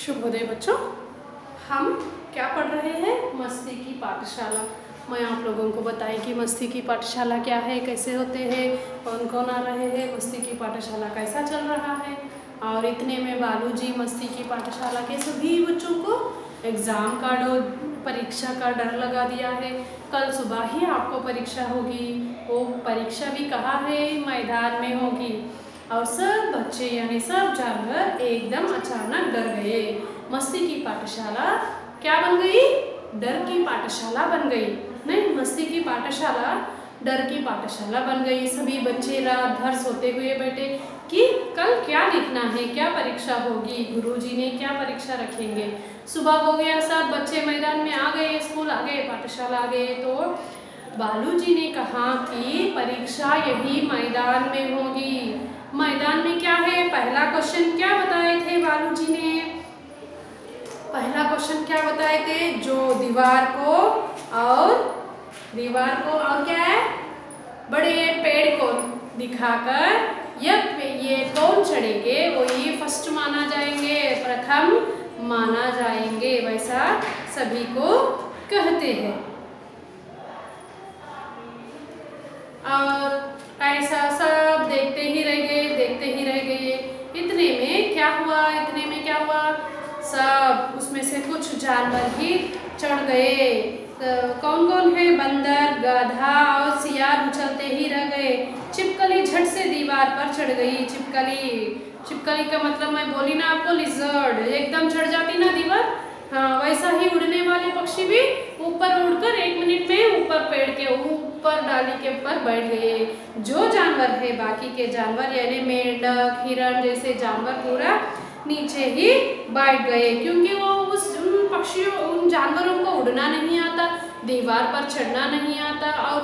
शुभोदय बच्चों, हम क्या पढ़ रहे हैं? मस्ती की पाठशाला। मैं आप लोगों को बताएं कि मस्ती की पाठशाला क्या है, कैसे होते हैं, कौन कौन आ रहे हैं, मस्ती की पाठशाला कैसा चल रहा है। और इतने में बालू जी मस्ती की पाठशाला के सभी बच्चों को एग्ज़ाम का परीक्षा का डर लगा दिया है। कल सुबह ही आपको परीक्षा होगी। वो परीक्षा भी कहाँ है? मैदान में होगी। और सब बच्चे यानी सब जानवर एकदम अचानक डर गए। मस्ती की पाठशाला क्या बन गई? डर की पाठशाला बन गई। नहीं, मस्ती की पाठशाला डर की पाठशाला बन गई। सभी बच्चे रात भर सोते हुए बैठे कि कल क्या लिखना है, क्या परीक्षा होगी, गुरुजी ने क्या परीक्षा रखेंगे। सुबह हो गया, सब बच्चे मैदान में आ गए, स्कूल आ गए, पाठशाला आ गए। तो बालू जी ने कहा कि परीक्षा यही मैदान में होगी। मैदान में क्या है? पहला क्वेश्चन क्या बताए थे बालू जी ने? पहला क्वेश्चन क्या बताए थे? जो दीवार को और क्या है, बड़े पेड़ को दिखाकर ये कौन चढ़ेंगे वो ये फर्स्ट माना जाएंगे, प्रथम माना जाएंगे, वैसा सभी को कहते हैं। और ऐसा सब देखते ही रह गए। इतने में क्या हुआ? सब उसमें से कुछ जानवर ही चढ़ गए। तो कौन कौन है? बंदर, गधा और सियार उछलते ही रह गए। छिपकली झट से दीवार पर चढ़ गई। छिपकली का मतलब मैं बोली ना आपको, लिजर्ड, एकदम चढ़ जाती ना दीवार। हाँ, वैसा ही उड़ने वाले पक्षी भी ऊपर उड़कर 1 मिनट में ऊपर पेड़ के ऊपर डाली के ऊपर बैठ गए। जो जानवर है, बाकी के जानवर यानी मेंढक, हिरण जैसे जानवर पूरा नीचे ही बैठ गए, क्योंकि वो उन जानवरों को उड़ना नहीं आता, दीवार पर चढ़ना नहीं आता और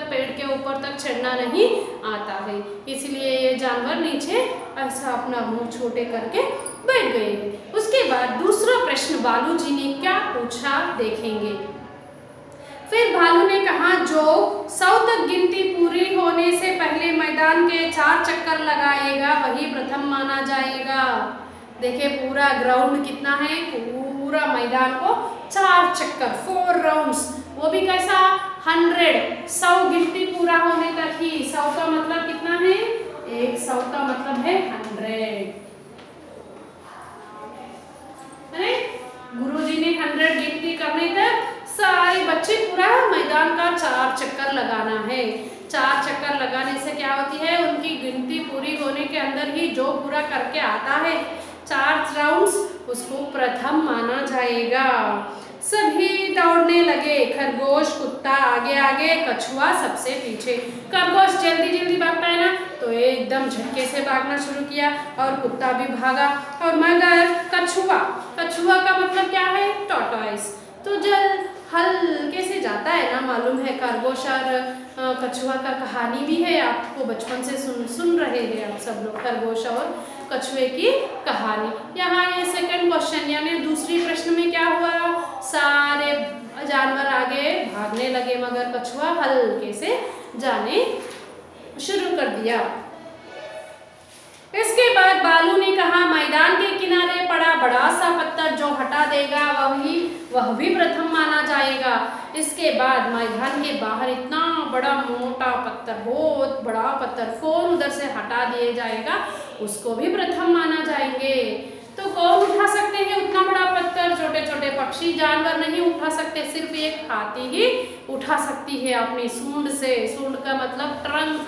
पेड़ के ऊपर तक चढ़ना नहीं आता है। इसलिए ये जानवर नीचे ऐसा अपना मुंह छोटे करके बैठ गए। उसके बाद दूसरा प्रश्न बालू जी ने क्या पूछा देखेंगे। फिर भालू ने कहा, जो 100 तक गिनती पूरी होने से पहले मैदान के 4 चक्कर लगाएगा वही प्रथम माना जाएगा। देखिए पूरा ग्राउंड कितना है, पूरा मैदान को 4 चक्कर, 4 राउंड्स, वो भी कैसा? 100 गिनती पूरा होने तक ही। 100 का मतलब कितना है? 100 का मतलब है 100। गुरुजी ने 100 गिनती करने तक सारे बच्चे पूरा मैदान का 4 चक्कर लगाना है। 4 चक्कर लगाने से क्या होती है? उनकी गिनती पूरी होने के अंदर ही जो पूरा करके आता है 4 राउंड्स, उसको प्रथम माना जाएगा। सभी दौड़ने लगे। खरगोश, कुत्ता आगे, कछुआ सबसे पीछे। खरगोश जल्दी भागता है ना, तो एकदम झटके से भागना शुरू किया और कुत्ता भी भागा। और मगर कछुआ का मतलब क्या है? टॉर्टोइस, तो हल्के से जाता है ना, मालूम है। खरगोश और कछुआ का कहानी भी है, आपको बचपन से सुन रहे हैं आप सब लोग, खरगोश और कछुए की कहानी। यहाँ ये सेकंड क्वेश्चन यानी दूसरी प्रश्न में क्या हुआ? सारे जानवर आगे भागने लगे मगर कछुआ हल्के से जाने शुरू कर दिया। इसके बाद बालू ने कहा, मैदान के किनारे पड़ा बड़ा सा पत्थर जो हटा देगा वह भी प्रथम माना जाएगा। इसके बाद मैदान के बाहर इतना बड़ा मोटा पत्थर, बहुत बड़ा पत्थर कौन उधर से हटा दिया जाएगा उसको भी प्रथम माना जाएंगे। तो कौन उठा सकते हैं उतना बड़ा पत्थर? छोटे छोटे पक्षी जानवर नहीं उठा सकते, सिर्फ एक हाथी ही उठा सकती है अपनी सूंड से। सूंड का मतलब ट्रंक,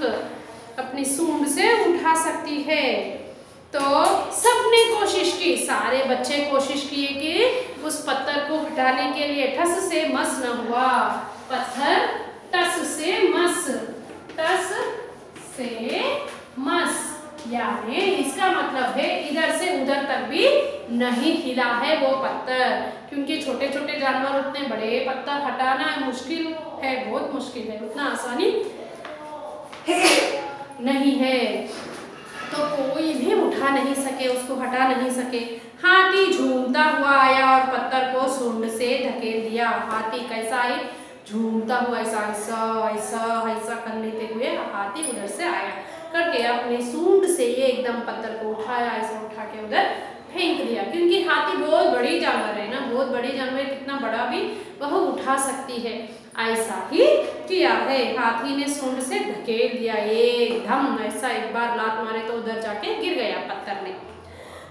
अपनी सूंड से उठा सकती है। तो सबने कोशिश की, सारे बच्चे कोशिश किए कि उस पत्थर को हटाने के लिए। ठस से मस न हुआ पत्थर, टस से मस, यानी इसका मतलब है इधर से उधर तक भी नहीं हिला है वो पत्थर, क्योंकि छोटे छोटे जानवर उतने बड़े पत्थर हटाना मुश्किल है, बहुत मुश्किल है, उतना आसानी नहीं है। तो कोई भी उठा नहीं सके, उसको हटा नहीं सके। हाथी झूमता हुआ आया और पत्थर को सूंड से ढकेल दिया। हाथी कैसा है? झूमता हुआ, ऐसा कर लेते हुए हाथी उधर से आया करके अपने सूंड से ये एकदम पत्थर को उठाया, ऐसा उठा के उधर फेंक दिया, क्योंकि हाथी बहुत बड़ी जानवर है ना, बहुत बड़ी जानवर, कितना बड़ा भी वह उठा सकती है। ऐसा ही किया है, हाथी ने सूंड से धकेल दिया एकदम, ऐसा एक बार लात मारे तो उधर जाके गिर गया पत्थर में।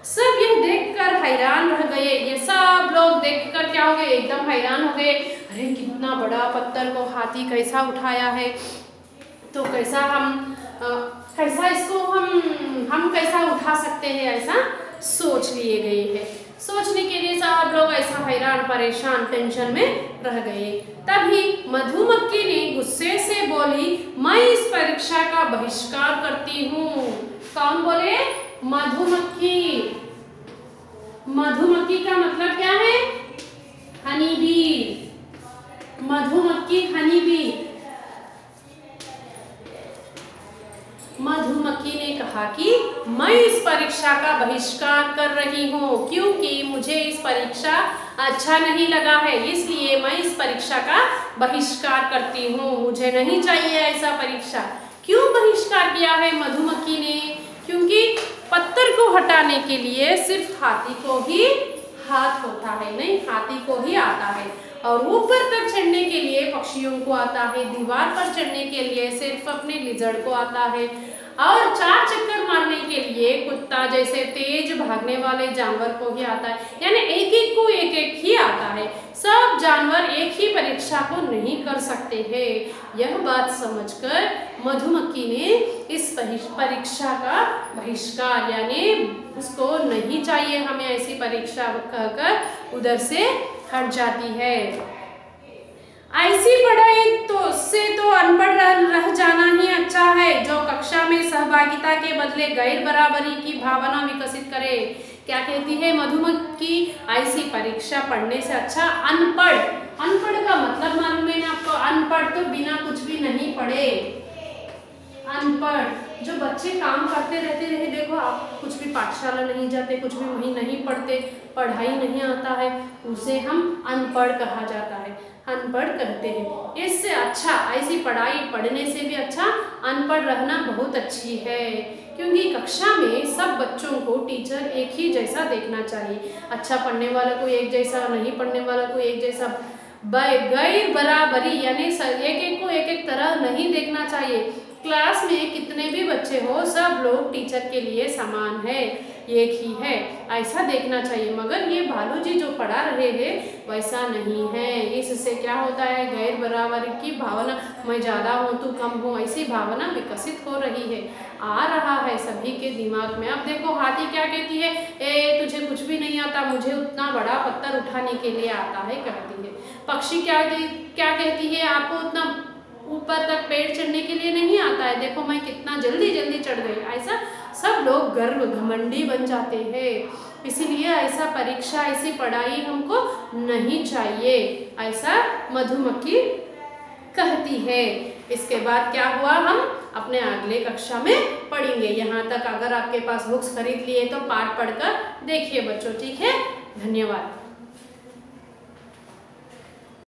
सब यह देखकर हैरान रह गए, ये सब लोग देखकर क्या हो गए, एकदम हैरान हो गए। अरे कितना बड़ा पत्थर को हाथी कैसा उठाया है, तो कैसा इसको हम कैसा उठा सकते हैं, ऐसा सोच लिए गए हैं। सोचने के लिए सब लोग ऐसा हैरान परेशान टेंशन में रह गए। तभी मधुमक्खी ने गुस्से से बोली, मैं इस परीक्षा का बहिष्कार करती हूँ। कौन बोले? मधुमक्खी। मधुमक्खी का मतलब क्या है? Honey bee. मधुमक्खी हनी बी। मधुमक्खी ने कहा कि मैं इस परीक्षा का बहिष्कार कर रही हूँ, क्योंकि मुझे इस परीक्षा अच्छा नहीं लगा है, इसलिए मैं इस परीक्षा का बहिष्कार करती हूँ। मुझे नहीं चाहिए ऐसा परीक्षा। क्यों बहिष्कार किया है मधुमक्खी ने? क्योंकि पत्थर को हटाने के लिए सिर्फ हाथी को ही हाथ होता है, नहीं, हाथी को ही आता है। और ऊपर तक चढ़ने के लिए पक्षियों को आता है, दीवार पर चढ़ने के लिए सिर्फ अपने लिजर्ड को आता है, और 4 चक्कर मारने के लिए कुत्ता जैसे तेज भागने वाले जानवर को ही आता है। यानी एक एक को एक एक ही आता है, सब जानवर एक ही परीक्षा को नहीं कर सकते हैं। यह बात समझकर मधुमक्खी ने इस परीक्षा का बहिष्कार, यानी उसको नहीं चाहिए हमें ऐसी परीक्षा कहकर उधर से हट जाती है। ऐसी पढ़ाई तो से तो अनपढ़ रह जाना ही अच्छा है, जो कक्षा में सहभागिता के बदले गैर बराबरी की भावना विकसित करे। क्या कहती है मधुमक्खी? ऐसी परीक्षा पढ़ने से अच्छा अनपढ़। अनपढ़ का मतलब मालूम है ना आपको? अनपढ़ तो बिना कुछ भी नहीं पढ़े। अनपढ़ जो बच्चे काम करते रहते रहे, देखो आप कुछ भी पाठशाला नहीं जाते, कुछ भी वहीं नहीं पढ़ते, पढ़ाई नहीं आता है, उसे हम अनपढ़ कहा जाता है, अनपढ़ कहते हैं। इससे अच्छा ऐसी पढ़ाई पढ़ने से भी अच्छा अनपढ़ रहना बहुत अच्छी है, क्योंकि कक्षा में सब बच्चों को टीचर एक ही जैसा देखना चाहिए। अच्छा पढ़ने वाला को एक जैसा, नहीं पढ़ने वाला को एक जैसा, गैर बराबरी यानी एक एक को एक एक तरह नहीं देखना चाहिए। क्लास में कितने भी बच्चे हो, सब लोग टीचर के लिए समान है, एक ही है, ऐसा देखना चाहिए। मगर ये भालू जी जो पढ़ा रहे हैं वैसा नहीं है। इससे क्या होता है? गैर बराबरी की भावना, मैं ज़्यादा हूँ तू कम हूँ, ऐसी भावना विकसित हो रही है, आ रहा है सभी के दिमाग में। अब देखो हाथी क्या कहती है, ए तुझे कुछ भी नहीं आता, मुझे उतना बड़ा पत्थर उठाने के लिए आता है कहती है। पक्षी क्या कहती है, आपको उतना ऊपर तक पेड़ चढ़ने के लिए नहीं आता है, देखो मैं कितना जल्दी जल्दी चढ़ गई। ऐसा सब लोग गर्व घमंडी बन जाते हैं। इसीलिए ऐसा परीक्षा, ऐसी पढ़ाई हमको नहीं चाहिए, ऐसा मधुमक्खी कहती है। इसके बाद क्या हुआ, हम अपने अगले कक्षा में पढ़ेंगे। यहाँ तक अगर आपके पास बुक्स खरीद लिए तो पाठ पढ़कर देखिए बच्चों, ठीक है? धन्यवाद।